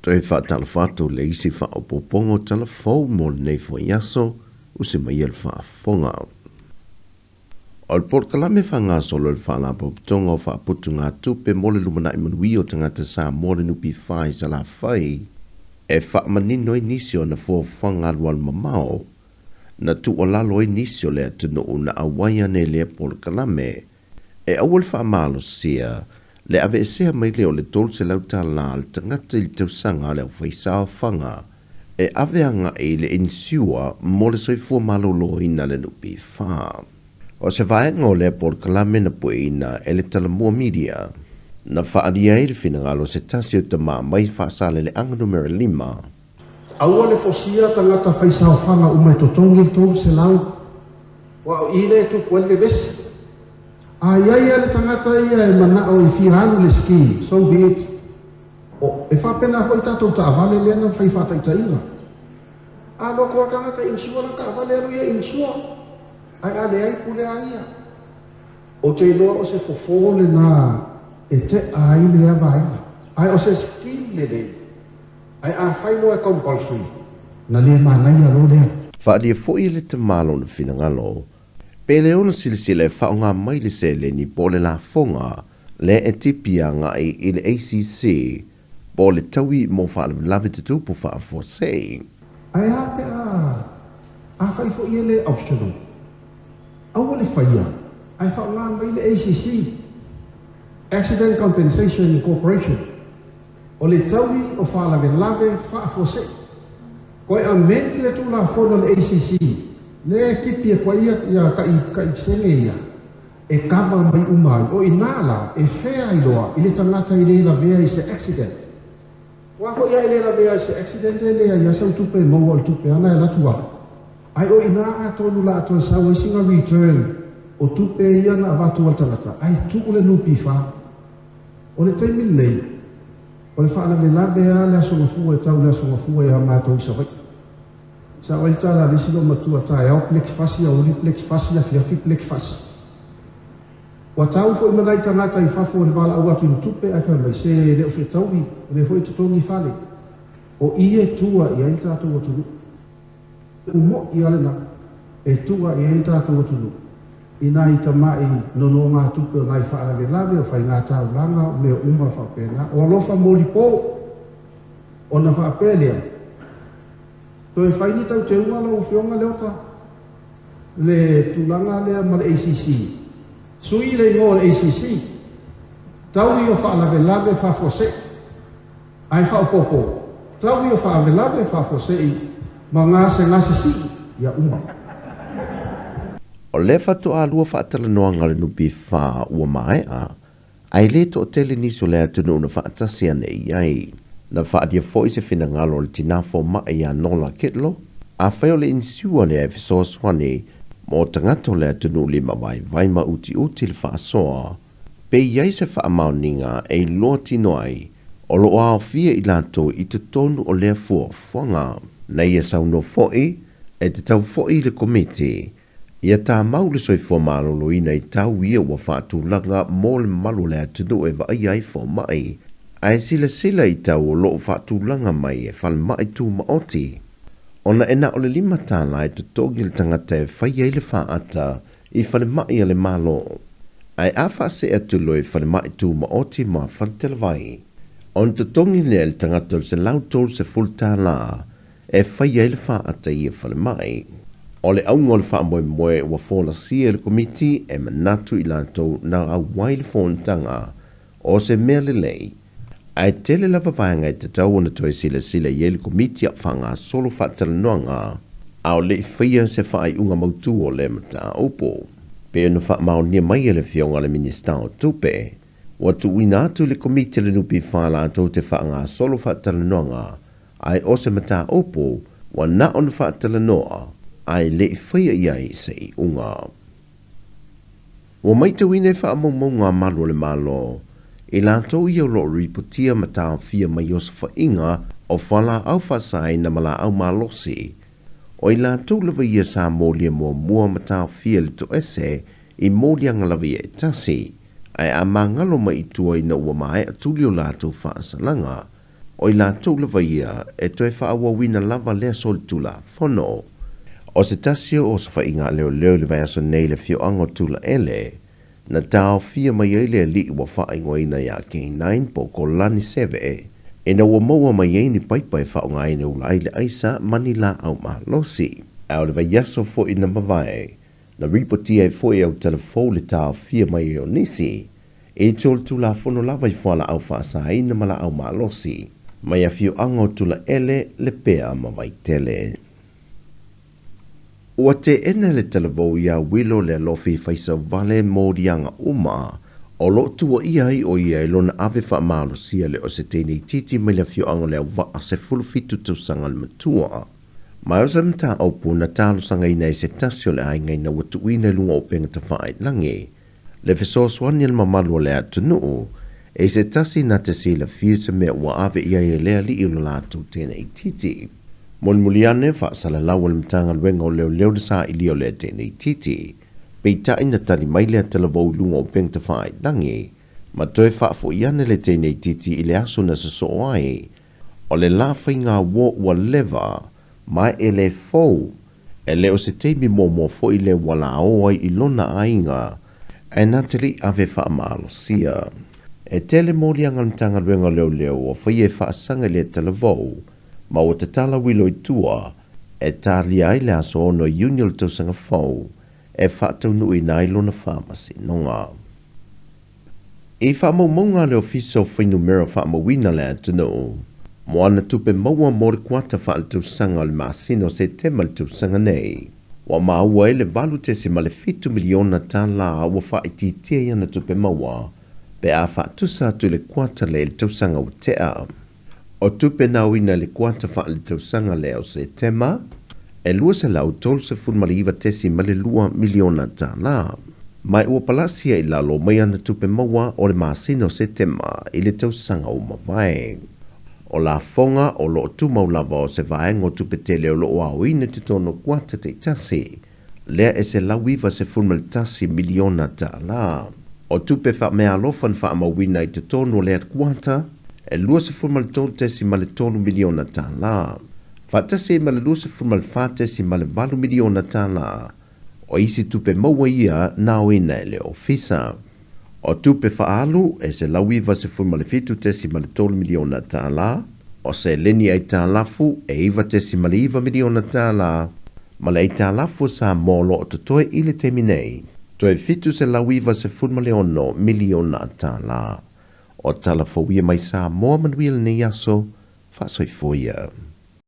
Toi fa talfato le isi fa opopongo talafou mo nei fo yaso usi mai el fa fonga. O le porkalame fa ngā solo le fa la poptonga o fa putu ngā tupe mo le lumana i manui o tangata sa mo le nupi fai sa la fai e fa manino i nisio na fo fanga lual mamao na tu o lalo i nisio le atunu una awaia ne le porkalame e awal fa malo sia le ave sea mai leo le tolse lauta la le tangata i tausanga le faisao fanga e ave anga e le insiua mo le soifua malolo ina le nupi fa. O se vaenga o le porkalame na puina e le talamua media na whaaria e le finangalo se tasi o te maa mai whaasale le anga numero 5. Aua le fosia tangata faisao fanga umai totongi le tolse lau wa o ile tu kuele besi. Ia le tangata ia e mana o i whihanu le ski, so be it. O e whapena hoi tatou ta avale lena whai whata i tainga. A lo kua kangata insua na ka avale alu ia insua. Ai ale ai kule aia. O te iloa o se fofole na e te ai le avaina. Ai o se ski le le. Ai a whaino e compulsory. Na le manai alo lea. Whaaria fwoi le te malo na finangalo. Pele ona silisile whaonga mai le se le ni pole la fonga le e tipia nga i le ACC pole tawi mo whaale lave te tupu wha for say. Ai a te a whai fo i le optional. Awa le whaia, ai whaonga mai le ACC, Accident Compensation Corporation, o le tawi o whaale lave wha for say. Koe a meni le tula fono le ACC, le kipi e kwa ia ka i senge ia e kama mai umai o inala e fea iloa i le tangata i le la vea i se accident wako ia i le la vea i se accident e lea ia sau tupe maua o tupe ana e latua ai o ina a tonu la ato e sau e singa return o tupe ia na avatu al tangata ai tuku le nupi fa o le taimil nei o le whaana me la vea le asongafua e tau le asongafua e amato i sawai sa o ita la visilo matua tae au plex fasi au li plex fasi a fiafi plex fasi. Wa tau fo imanai tangata i fafo le wala au atu tupe a kai mai se le o se tauwi le fo i tutongi fale. O ie tua i aita atu watulu. Umo i alena e tua i aita atu watulu. Ina i tamai nono ngā tupe o ngai whaarave lave o whai ngā tau langa o leo uma whapena. O alofa moli po o na whapelea. To e whaini tau te umala o whionga leota le tulanga lea ma le ACC. Sui le ngō le ACC. Taui o whaalave lave whafose. Ai whaupopo. Taui o whaalave lave whafose i ma ngase si ia uma. O le whatu a lua whaatala noa ngare nupi wha ua maea. Ai le to o tele niso lea tunu una whaatasia ne iai. Na whaadia fo i se whina ngalo le tina fo mai a nola ketlo, a whaio le insiua le e fisoa swane, mo tangato le atunu lima vai ma uti le whaasoa, pe iai se whaamau ninga e loa tino ai, o lo ao fia i lato i te tonu o lea fua whanga, na ia sauno foi, e te tau foi le komite, ia tā mau le soifua malolo ina i tau ia ua whaatu langa mo le malu le atunu e vai ai fo mai, ai sila i tau o loo whaatulanga mai e whalmai tū maoti. Ona ena o le 5 tāna e tutogi le tangata e whaia i le whaata i whalemai a le malo. Ai a whaase atu lo e whalemai tū maoti ma whantelawai. On tutongi le tangata se lautol se full tāna e whaia i le whaata i e whalemai. O le aungo le whaamoe moe ua whola sia le komiti e manatu i lantou na a wai le whontanga o se mea le lei. Ai tele lava vaenga i te tau ona toi sila i ele komiti a whanga solo whaatala noanga au le whia se whaai unga mautu o le mata opo. Pe ona whaamau nia mai ele whionga le minista o tupe. Watu uina atu le komiti le nupi whaala ato te whaanga solo whaatala noanga ai o se mata opo wa na ona whaatala noa ai le whia iai se unga. Wa maita wine whaamau maunga malu le malo i lantou ia lo ripotia matao fia mai o whainga o whala au whasai na mala au malosi. O i lantou lawa ia sa molia mua matao fia le to ese i molia ngalawa ia tasi. Ai a mangalo mai tua i na ua mai atulio lantou whaasalanga. o ila tūlawa ia e toi whaawawina lava lea sol tula fono. O se tasio o se whainga leo le vai aso nei le fio ango tula ele, na tau fia mai ele li wa whaingoina ia K9 po ko lani seve e na wa maua mai ni paipai whaonga ine ula aile aisa manila au mahalosi. Au le vai aso fo ina mawai, na ripoti e fo e au telefo le tau fia mai o nisi, e tol tula fono lava i whala au whaasa ina mala au mahalosi, mai a fio ango tula ele le pea mawai tele. Ua te ene le televou ia wilo le alofi faisa vale mōrianga uma, o lo tua ia i o ia i lona ave wha maalo sia le o se teinei titi mai le fio ango le au wa se fulufitu tausanga le matua. Mai o se mta au puna talo sanga ina i se tasio le ai ngai na watu ina lunga o penga ta whae langi. Le fiso swani al mamalu le atunu, e se tasi na te si le fia se mea ua ave ia i lea li i lola atu teinei titi. Mon muliane fa sala lawal mtanga lwenga o leo de sa ili o le teinei titi. Peita ina tali mai lea televou lunga o peng te whae langi. Ma toi fa fo iane le teinei titi ile aso na se so ai. O le la whainga wo ua leva, mai e le fou. E leo se teimi momo fo ile wala o ai ilona ainga. E natili ave wha maalo sia. E tele mori angal mtanga lwenga leo o whaie wha sanga le televou. Ma o te tala wilo i tua, e tali ai le aso ono union tausanga fau, e whaatau nui nailona whamasi nonga. I whaamaunga le ofiso whainu mera whaamawina le atunu, mo ana tupe maua mori kuata whaatausanga le maasino se tema le tausanga nei, wa maua ele valu te se male 5 miliona tala awa whaititia yana tupe maua, pe a whaatusa atu le kuata le tausanga o tea. O tupe na wina le kuata wha le tausanga leo se tema, e lua se lau tol se funmaliva tesi male 2 miliona tala. Mai ua palasia i lalo mai ana tupe maua o le maasino se tema i le tausanga o mawai. O la fonga o lo tu maulava o se vaengo tupe tele o lo au ine te tono kuata te tasi, lea e se lauiva se funmalitasi miliona tala. O tupe wha mea lofan wha mawina i te tono lea kuata, e lua se formal tolte si male 3 miliona tala. Fata se male lua se formal fate si male 4 miliona tala. O isi tupe maua ia na o ina ele ofisa. O tupe faalu e se lauiva se formal fitu te si male 3 miliona tala. O se leni ai talafu e iwa te si male 1 miliona tala. Male ai talafu sa molo o totoe ile teminei. Toe fitu se lauiva se formal 1 miliona tala. O tala fo ia mai sa moa manuia le nei aso, fa soi foia.